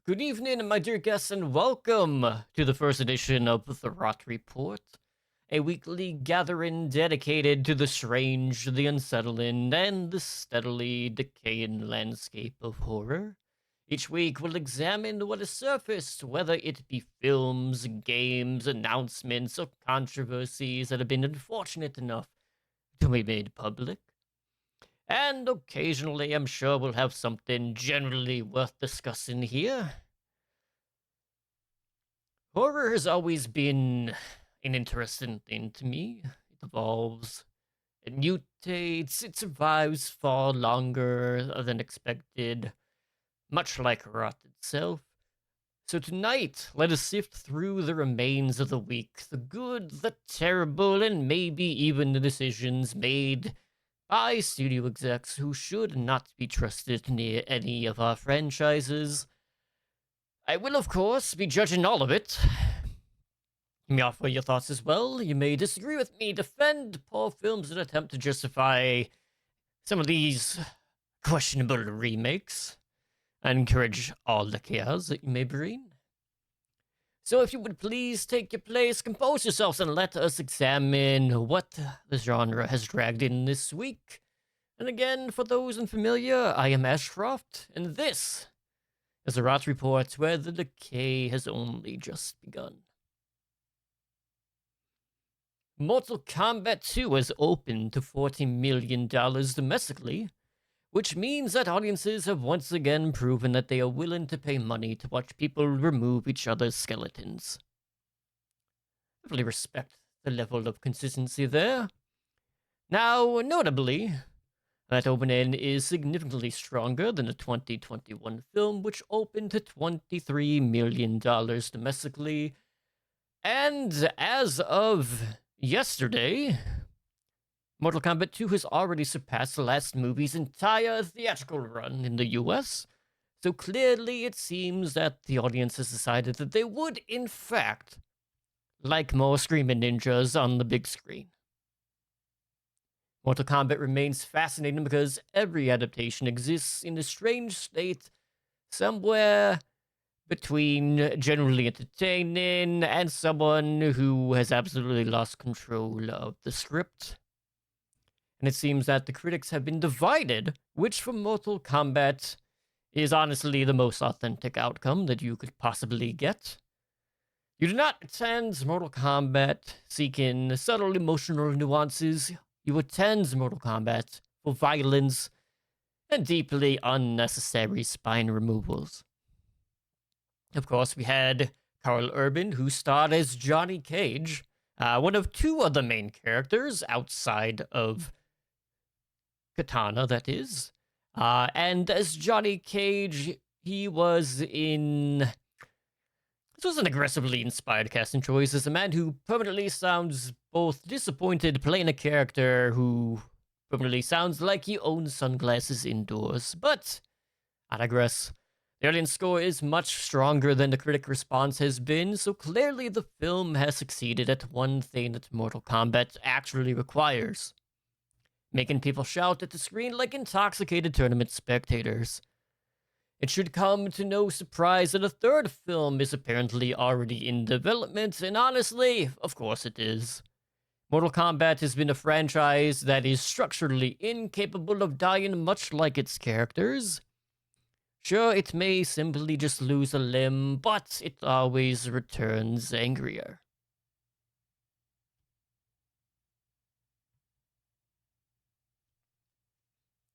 Good evening, my dear guests, and welcome to the first edition of the Rot Report, a weekly gathering dedicated to the strange, the unsettling, and the steadily decaying landscape of horror. Each week, we'll examine what has surfaced, whether it be films, games, announcements, or controversies that have been unfortunate enough to be made public. And occasionally, I'm sure we'll have something generally worth discussing here. Horror has always been an interesting thing to me. It evolves, it mutates, it survives far longer than expected, much like rot itself. So tonight, let us sift through the remains of the week, the good, the terrible, and maybe even the decisions made by studio execs who should not be trusted near any of our franchises. I will, of course, be judging all of it. You may offer your thoughts as well. You may disagree with me, defend poor films, and attempt to justify some of these questionable remakes. I encourage all the chaos that you may bring. So if you would please take your place, compose yourselves, and let us examine what the genre has dragged in this week. And again, for those unfamiliar, I am Ashcroft, and this is a Rot Report where the decay has only just begun. Mortal Kombat 2 has opened to $40 million domestically, which means that audiences have once again proven that they are willing to pay money to watch people remove each other's skeletons. I really respect the level of consistency there. Now, notably, that opening is significantly stronger than the 2021 film, which opened to $23 million domestically. And as of yesterday, Mortal Kombat 2 has already surpassed the last movie's entire theatrical run in the US. So clearly it seems that the audience has decided that they would, in fact, like more screaming ninjas on the big screen. Mortal Kombat remains fascinating because every adaptation exists in a strange state somewhere between generally entertaining and someone who has absolutely lost control of the script. And it seems that the critics have been divided, which for Mortal Kombat is honestly the most authentic outcome that you could possibly get. You do not attend Mortal Kombat seeking subtle emotional nuances. You attend Mortal Kombat for violence and deeply unnecessary spine removals. Of course, we had Karl Urban, who starred as Johnny Cage, one of two of the main characters outside of Katana, that is. And as Johnny Cage, he was in... This was an aggressively inspired casting choice as a man who permanently sounds both disappointed playing a character who permanently sounds like he owns sunglasses indoors. But I digress. The audience score is much stronger than the critic response has been, so clearly the film has succeeded at one thing that Mortal Kombat actually requires: making people shout at the screen like intoxicated tournament spectators. It should come to no surprise that a third film is apparently already in development, and honestly, of course it is. Mortal Kombat has been a franchise that is structurally incapable of dying, much like its characters. Sure, it may simply just lose a limb, but it always returns angrier.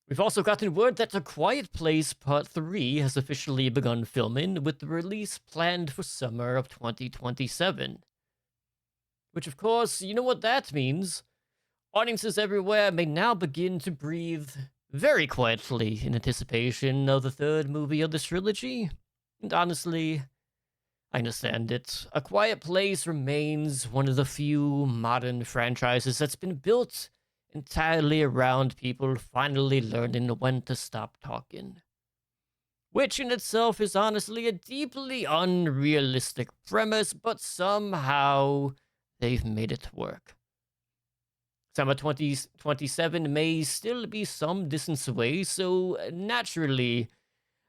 We've also gotten word that A Quiet Place Part 3 has officially begun filming, with the release planned for summer of 2027. Which, of course, you know what that means. Audiences everywhere may now begin to breathe very quietly in anticipation of the third movie of this trilogy. And honestly, I understand it. A Quiet Place remains one of the few modern franchises that's been built entirely around people finally learning when to stop talking. Which in itself is honestly a deeply unrealistic premise, but somehow they've made it work. Summer 2027 may still be some distance away, so naturally,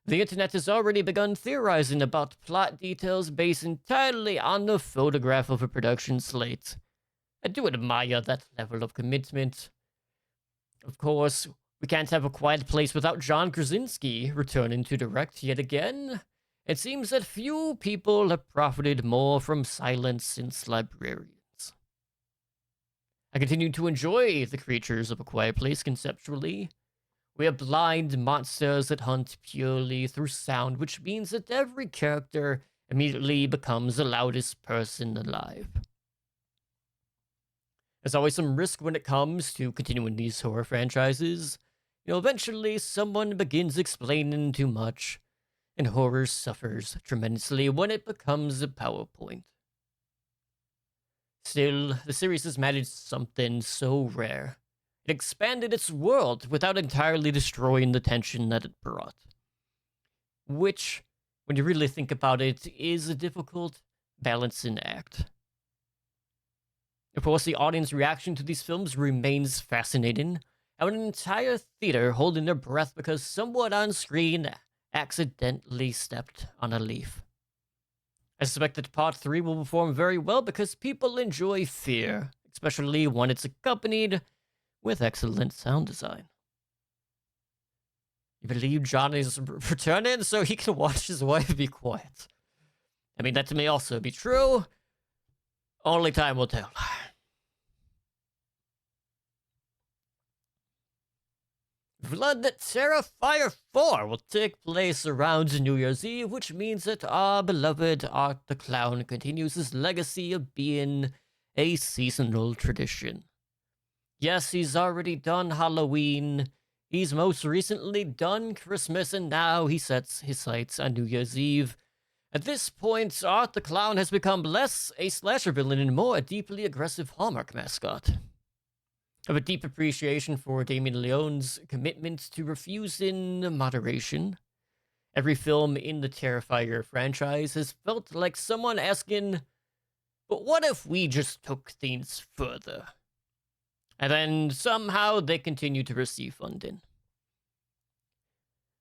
The internet has already begun theorizing about plot details based entirely on the photograph of a production slate. I do admire that level of commitment. Of course, we can't have A Quiet Place without John Krasinski returning to direct yet again. It seems that few people have profited more from silence since Librarians. I continue to enjoy the creatures of A Quiet Place conceptually. We are blind monsters that hunt purely through sound, which means that every character immediately becomes the loudest person alive. There's always some risk when it comes to continuing these horror franchises. Eventually someone begins explaining too much, and horror suffers tremendously when it becomes a PowerPoint. Still, the series has managed something so rare. It expanded its world without entirely destroying the tension that it brought. Which, when you really think about it, is a difficult balancing act. Of course, the audience reaction to these films remains fascinating, and an entire theater holding their breath because someone on screen accidentally stepped on a leaf. I suspect that Part 3 will perform very well because people enjoy fear, especially when it's accompanied with excellent sound design. You believe John is returning so he can watch his wife be quiet. I mean, that may also be true. Only time will tell. Blood Terrifier 4 will take place around New Year's Eve, which means that our beloved Art the Clown continues his legacy of being a seasonal tradition. Yes, he's already done Halloween, he's most recently done Christmas, and now he sets his sights on New Year's Eve. At this point, Art the Clown has become less a slasher villain and more a deeply aggressive Hallmark mascot. I have a deep appreciation for Damien Leone's commitment to refusing moderation. Every film in the Terrifier franchise has felt like someone asking, but what if we just took things further? And then somehow they continue to receive funding.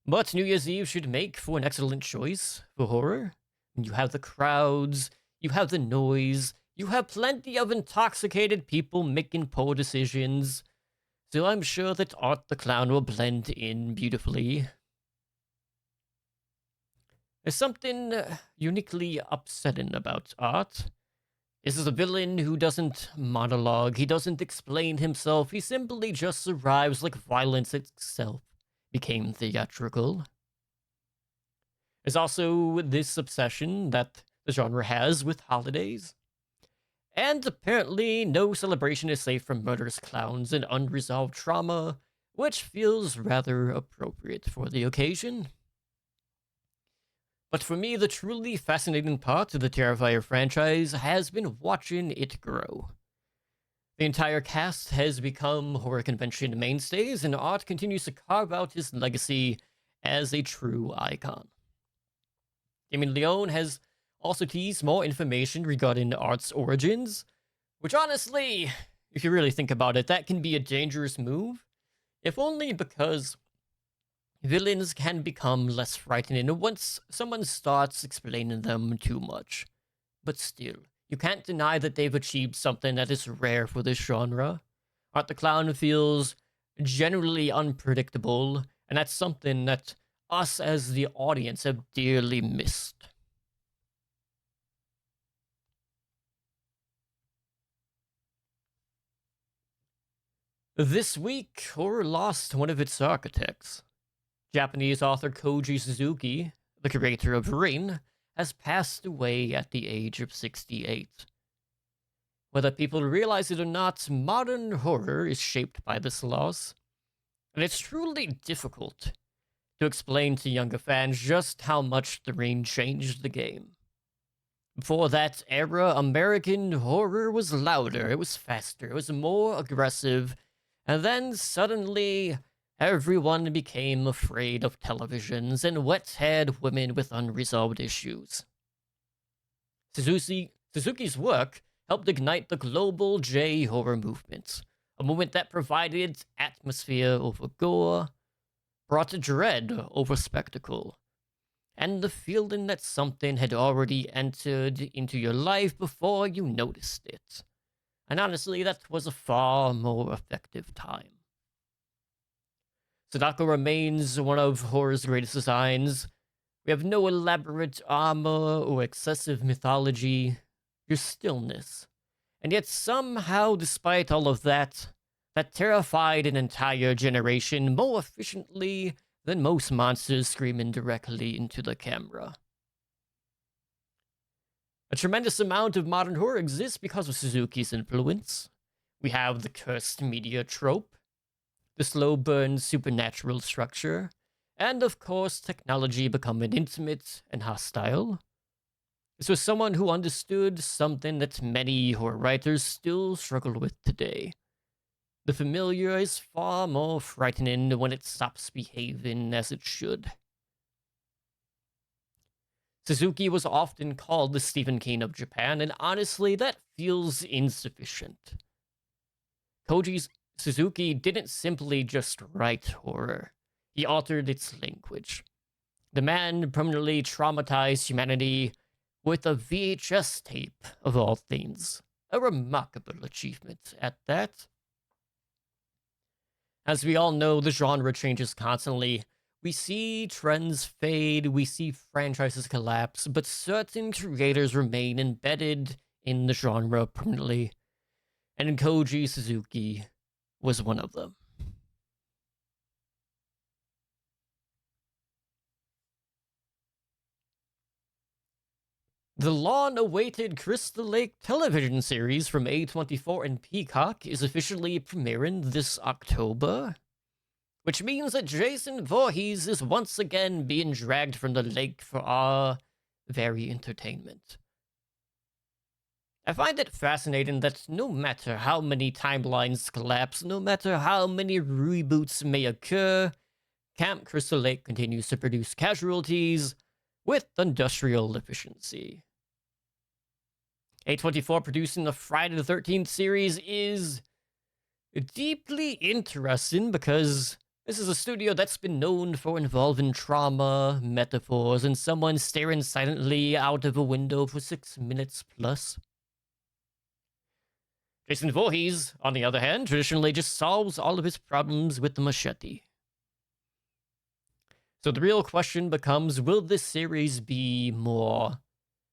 But New Year's Eve should make for an excellent choice for horror. You have the crowds, you have the noise, you have plenty of intoxicated people making poor decisions, so I'm sure that Art the Clown will blend in beautifully. There's something uniquely upsetting about Art. This is a villain who doesn't monologue, he doesn't explain himself, he simply just arrives like violence itself became theatrical. There's also this obsession that the genre has with holidays. And apparently, no celebration is safe from murderous clowns and unresolved trauma, which feels rather appropriate for the occasion. But for me, the truly fascinating part of the Terrifier franchise has been watching it grow. The entire cast has become horror convention mainstays, and Art continues to carve out his legacy as a true icon. Damien Leone has also teased more information regarding Art's origins, which honestly, if you really think about it, that can be a dangerous move, if only because villains can become less frightening once someone starts explaining them too much. But still, you can't deny that they've achieved something that is rare for this genre. Art the Clown feels generally unpredictable, and that's something that us as the audience have dearly missed. This week, horror lost one of its architects. Japanese author Koji Suzuki, the creator of Ring, has passed away at the age of 68. Whether people realize it or not, modern horror is shaped by this loss, and it's truly difficult to explain to younger fans just how much The Ring changed the game. Before that era, American horror was louder, it was faster, it was more aggressive, and then suddenly everyone became afraid of televisions and wet-haired women with unresolved issues. Suzuki's work helped ignite the global J-horror movement, a movement that provided atmosphere over gore, brought dread over spectacle, and the feeling that something had already entered into your life before you noticed it. And honestly, that was a far more effective time. Sadako remains one of horror's greatest designs. We have no elaborate armor or excessive mythology, just stillness. And yet somehow, despite all of that, that terrified an entire generation more efficiently than most monsters screaming directly into the camera. A tremendous amount of modern horror exists because of Suzuki's influence. We have the cursed media trope, the slow burn supernatural structure, and of course technology becoming intimate and hostile. This was someone who understood something that many horror writers still struggle with today. The familiar is far more frightening when it stops behaving as it should. Suzuki was often called the Stephen King of Japan, and honestly, that feels insufficient. Suzuki didn't simply just write horror. He altered its language. The man permanently traumatized humanity with a VHS tape, of all things. A remarkable achievement at that. As we all know, the genre changes constantly. We see trends fade, we see franchises collapse, but certain creators remain embedded in the genre permanently. And Koji Suzuki was one of them. The long-awaited Crystal Lake television series from A24 and Peacock is officially premiering this October, which means that Jason Voorhees is once again being dragged from the lake for our very entertainment. I find it fascinating that no matter how many timelines collapse, no matter how many reboots may occur, Camp Crystal Lake continues to produce casualties with industrial efficiency. A24 producing the Friday the 13th series is deeply interesting because this is a studio that's been known for involving trauma, metaphors, and someone staring silently out of a window for 6 minutes plus. Jason Voorhees, on the other hand, traditionally just solves all of his problems with the machete. So the real question becomes, will this series be more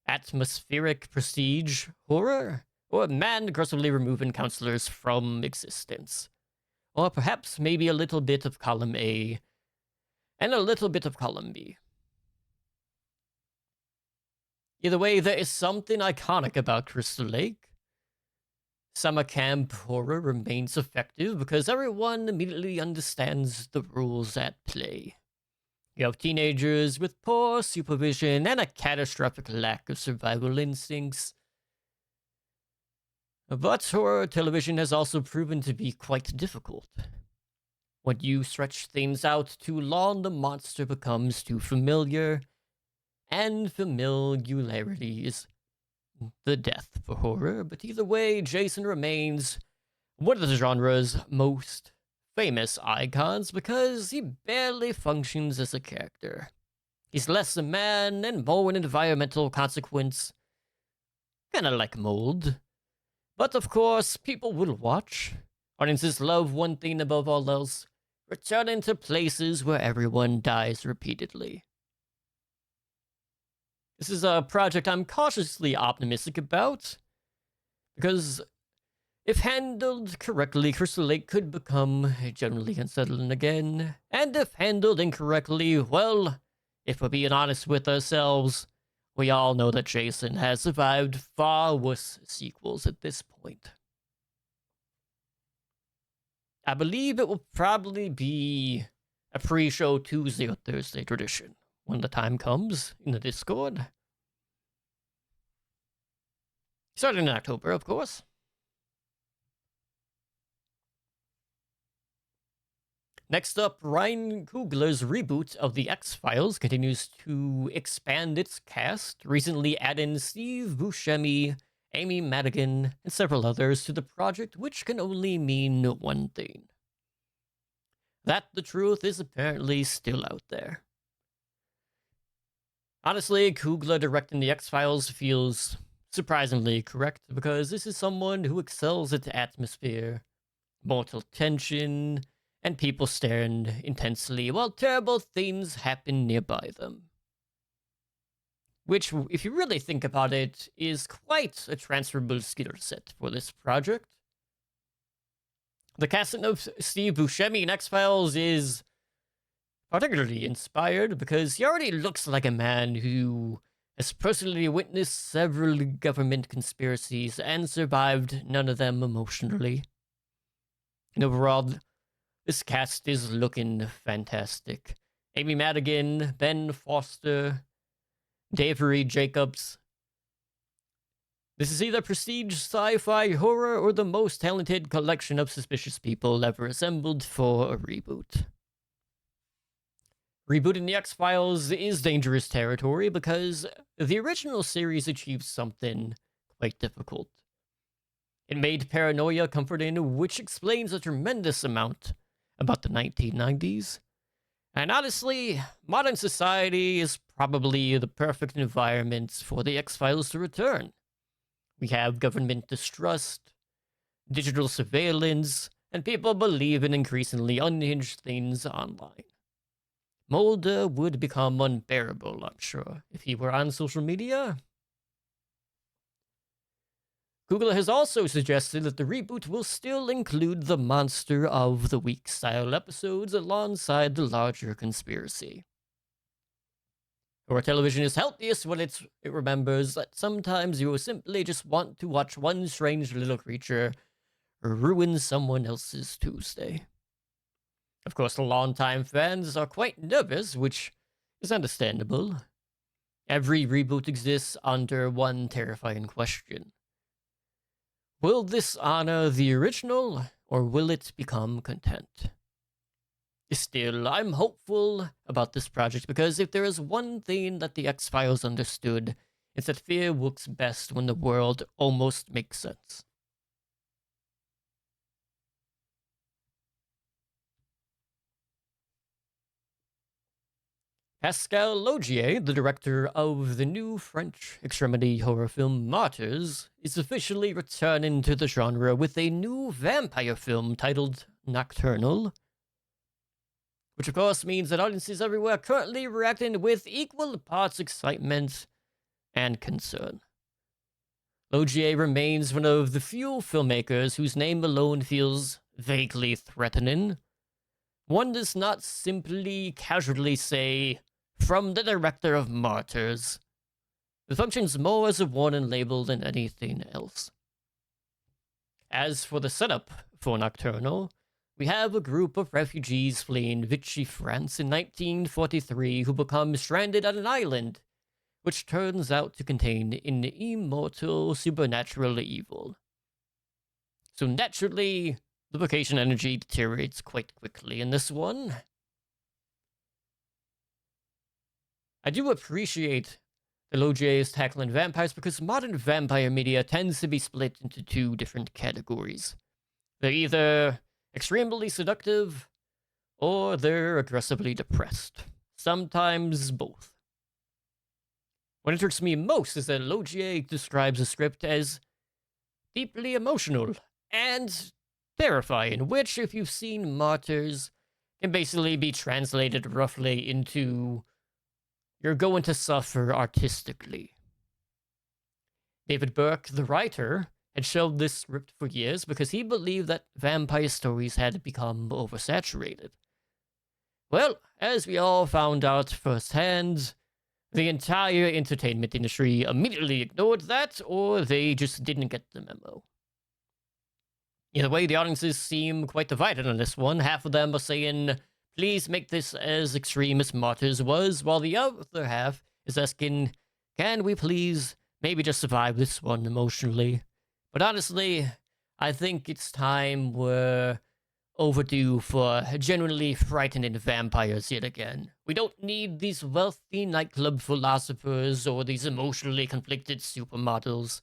atmospheric prestige horror, or man aggressively removing counselors from existence? Or perhaps maybe a little bit of column A and a little bit of column B. Either way, there is something iconic about Crystal Lake. Summer camp horror remains effective because everyone immediately understands the rules at play. You have teenagers with poor supervision and a catastrophic lack of survival instincts. But horror television has also proven to be quite difficult. When you stretch things out too long, the monster becomes too familiar, and familiarity is the death for horror. But either way, Jason remains one of the genre's most famous icons because he barely functions as a character. He's less a man and more an environmental consequence, kinda like mold. But of course, people will watch. Audiences love one thing above all else: returning to places where everyone dies repeatedly. This is a project I'm cautiously optimistic about, because if handled correctly, Crystal Lake could become generally unsettling again. And if handled incorrectly, well, if we're being honest with ourselves, we all know that Jason has survived far worse sequels at this point. I believe it will probably be a pre-show Tuesday or Thursday tradition when the time comes in the Discord. Starting in October, of course. Next up, Ryan Coogler's reboot of The X-Files continues to expand its cast, recently adding Steve Buscemi, Amy Madigan, and several others to the project, which can only mean one thing: that the truth is apparently still out there. Honestly, Coogler directing the X-Files feels surprisingly correct, because this is someone who excels at atmosphere, mortal tension, and people staring intensely while terrible things happen nearby them. Which, if you really think about it, is quite a transferable skill set for this project. The casting of Steve Buscemi in X-Files is particularly inspired because he already looks like a man who has personally witnessed several government conspiracies and survived none of them emotionally. And overall, this cast is looking fantastic. Amy Madigan, Ben Foster, Davery Jacobs. This is either prestige sci-fi horror or the most talented collection of suspicious people ever assembled for a reboot. Rebooting the X-Files is dangerous territory because the original series achieved something quite difficult. It made paranoia comforting, which explains a tremendous amount about the 1990s. And honestly, modern society is probably the perfect environment for the X-Files to return. We have government distrust, digital surveillance, and people believe in increasingly unhinged things online. Mulder would become unbearable, I'm sure, if he were on social media. Coogler has also suggested that the reboot will still include the Monster of the Week style episodes alongside the larger conspiracy. Horror television is healthiest when it remembers that sometimes you simply just want to watch one strange little creature ruin someone else's Tuesday. Of course, the longtime fans are quite nervous, which is understandable. Every reboot exists under one terrifying question. Will this honor the original, or will it become content? Still, I'm hopeful about this project because if there is one thing that the X-Files understood, it's that fear works best when the world almost makes sense. Pascal Laugier, the director of the new French extremity horror film Martyrs, is officially returning to the genre with a new vampire film titled Nocturnal, which of course means that audiences everywhere are currently reacting with equal parts excitement and concern. Laugier remains one of the few filmmakers whose name alone feels vaguely threatening. One does not simply casually say, "From the director of Martyrs." It functions more as a warning label than anything else. As for the setup for Nocturnal, we have a group of refugees fleeing Vichy, France in 1943 who become stranded on an island, which turns out to contain an immortal supernatural evil. So naturally, the vocation energy deteriorates quite quickly in this one. I do appreciate that Laugier is tackling vampires because modern vampire media tends to be split into two different categories. They're either extremely seductive or they're aggressively depressed. Sometimes both. What interests me most is that Laugier describes the script as deeply emotional and terrifying, which, if you've seen Martyrs, can basically be translated roughly into "you're going to suffer artistically." David Burke, the writer, had shelved this script for years because he believed that vampire stories had become oversaturated. Well, as we all found out firsthand, the entire entertainment industry immediately ignored that, or they just didn't get the memo. Either way, the audiences seem quite divided on this one. Half of them are saying, "Please make this as extreme as Martyrs was," while the other half is asking, "Can we please maybe just survive this one emotionally?" But honestly, I think it's time we're overdue for genuinely frightening vampires yet again. We don't need these wealthy nightclub philosophers or these emotionally conflicted supermodels.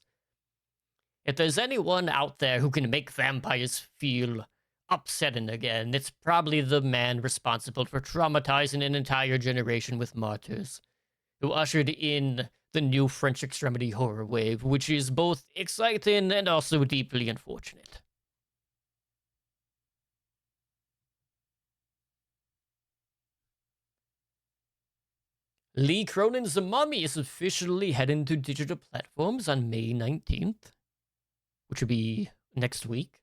If there's anyone out there who can make vampires feel upsetting again, it's probably the man responsible for traumatizing an entire generation with Martyrs. who ushered in the new French extremity horror wave, which is both exciting and also deeply unfortunate. Lee Cronin's The Mummy is officially heading to digital platforms on May 19th, which will be next week.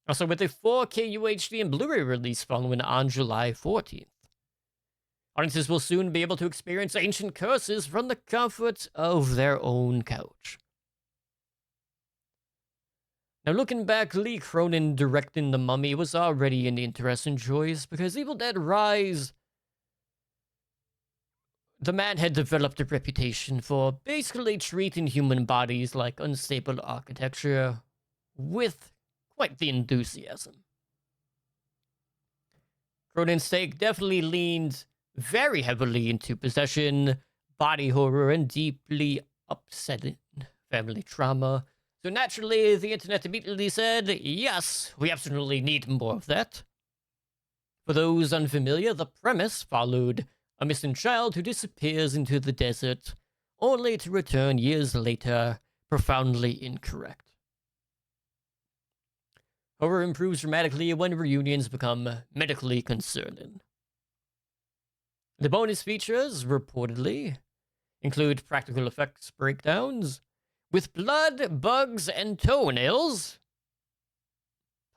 Also, with a 4K UHD and Blu-ray release following on July 14th. Audiences will soon be able to experience ancient curses from the comfort of their own couch. Now, looking back, Lee Cronin directing The Mummy was already an interesting choice because Evil Dead Rise, the man had developed a reputation for basically treating human bodies like unstable architecture with quite the enthusiasm. Cronin's take definitely leaned very heavily into possession, body horror, and deeply upsetting family trauma. So naturally, the internet immediately said, yes, we absolutely need more of that. For those unfamiliar, the premise followed a missing child who disappears into the desert, only to return years later, profoundly incorrect. Horror improves dramatically when reunions become medically concerning. The bonus features, reportedly, include practical effects breakdowns with blood, bugs, and toenails.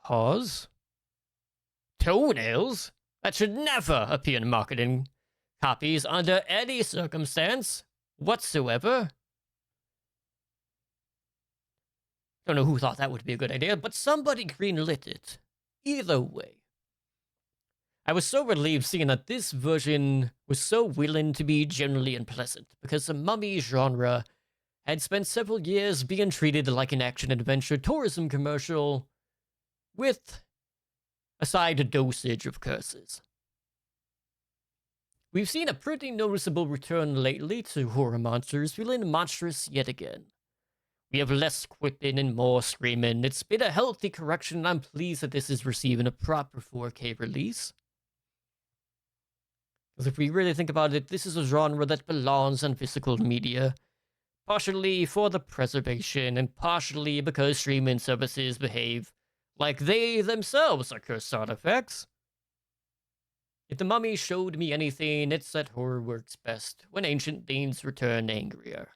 Pause. Toenails? That should never appear in marketing copies under any circumstance whatsoever. Don't know who thought that would be a good idea, but somebody greenlit it. Either way. I was so relieved seeing that this version was so willing to be generally unpleasant, because the Mummy genre had spent several years being treated like an action-adventure tourism commercial with a side dosage of curses. We've seen a pretty noticeable return lately to horror monsters feeling monstrous yet again. We have less quipping and more screaming. It's been a healthy correction, and I'm pleased that this is receiving a proper 4K release. Because if we really think about it, this is a genre that belongs on physical media, partially for the preservation, and partially because streaming services behave like they themselves are cursed artifacts. If The Mummy showed me anything, it's that horror works best when ancient beings return angrier.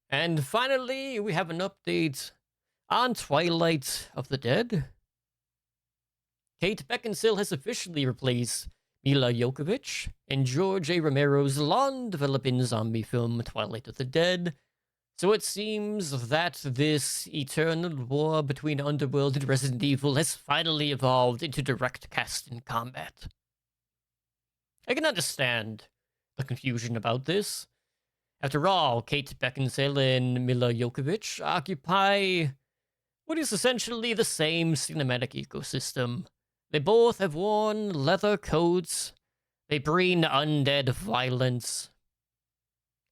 And finally, we have an update on Twilight of the Dead. Kate Beckinsale has officially replaced Mila Jovovich in George A. Romero's long-developing zombie film Twilight of the Dead. So it seems that this eternal war between Underworld and Resident Evil has finally evolved into direct casting combat. I can understand the confusion about this. After all, Kate Beckinsale and Mila Jovovich occupy what is essentially the same cinematic ecosystem. They both have worn leather coats, they bring undead violence,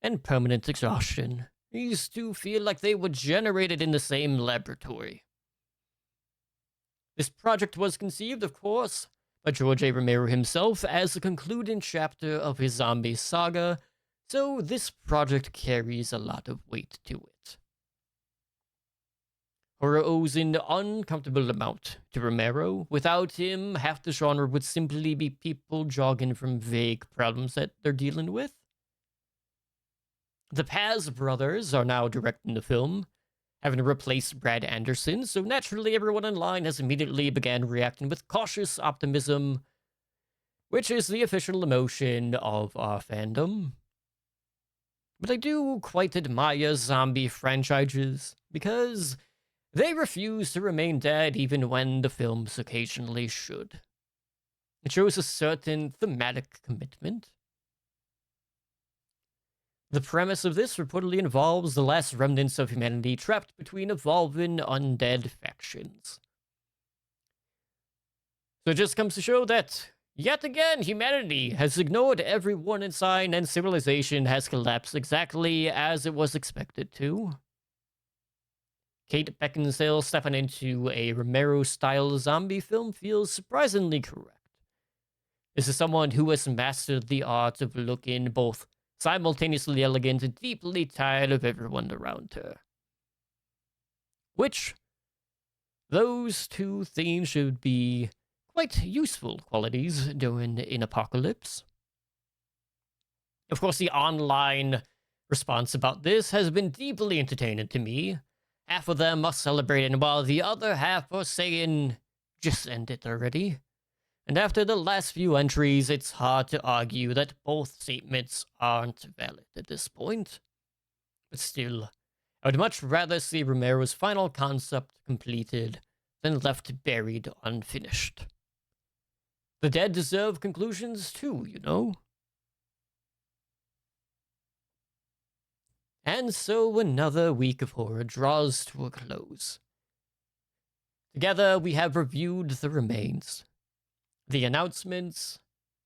and permanent exhaustion. These two feel like they were generated in the same laboratory. This project was conceived, of course, by George A. Romero himself as the concluding chapter of his zombie saga, so this project carries a lot of weight to it. Horror owes an uncomfortable amount to Romero. Without him, half the genre would simply be people jogging from vague problems that they're dealing with. The Paz brothers are now directing the film, having replaced Brad Anderson, so naturally everyone online has immediately began reacting with cautious optimism, which is the official emotion of our fandom. But I do quite admire zombie franchises, because they refuse to remain dead even when the films occasionally should. It shows a certain thematic commitment. The premise of this reportedly involves the last remnants of humanity trapped between evolving undead factions. So it just comes to show that, yet again, humanity has ignored every warning sign and civilization has collapsed exactly as it was expected to. Kate Beckinsale stepping into a Romero-style zombie film feels surprisingly correct. This is someone who has mastered the art of looking both simultaneously elegant and deeply tired of everyone around her. Which, those two things should be quite useful qualities during an apocalypse. Of course, the online response about this has been deeply entertaining to me. Half of them are celebrating while the other half are saying, just end it already. And after the last few entries, it's hard to argue that both statements aren't valid at this point. But still, I would much rather see Romero's final concept completed than left buried unfinished. The dead deserve conclusions too, you know? And so another week of horror draws to a close. Together, we have reviewed the remains, the announcements,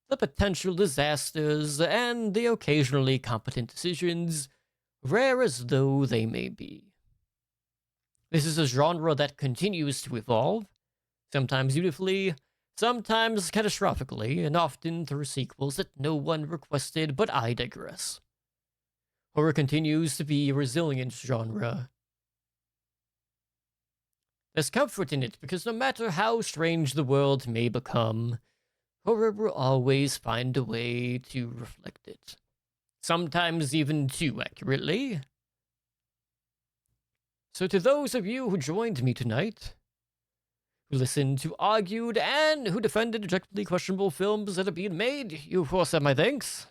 the potential disasters, and the occasionally competent decisions, rare as though they may be. This is a genre that continues to evolve, sometimes beautifully, sometimes catastrophically, and often through sequels that no one requested, but I digress. Horror continues to be a resilient genre. There's comfort in it because no matter how strange the world may become, horror will always find a way to reflect it. Sometimes even too accurately. So to those of you who joined me tonight, who listened to argued and who defended objectively questionable films that are being made, you of course have my thanks.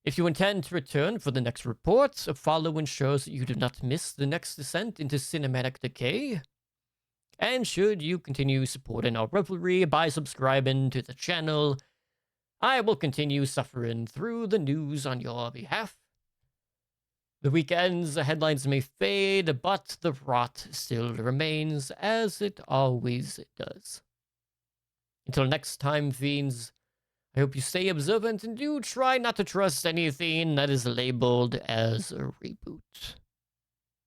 If you intend to return for the next report, follow ensures that you do not miss the next descent into cinematic decay. And should you continue supporting our revelry by subscribing to the channel, I will continue suffering through the news on your behalf. The weekends, the headlines may fade, but the rot still remains, as it always does. Until next time, fiends, I hope you stay observant and do try not to trust anything that is labeled as a reboot.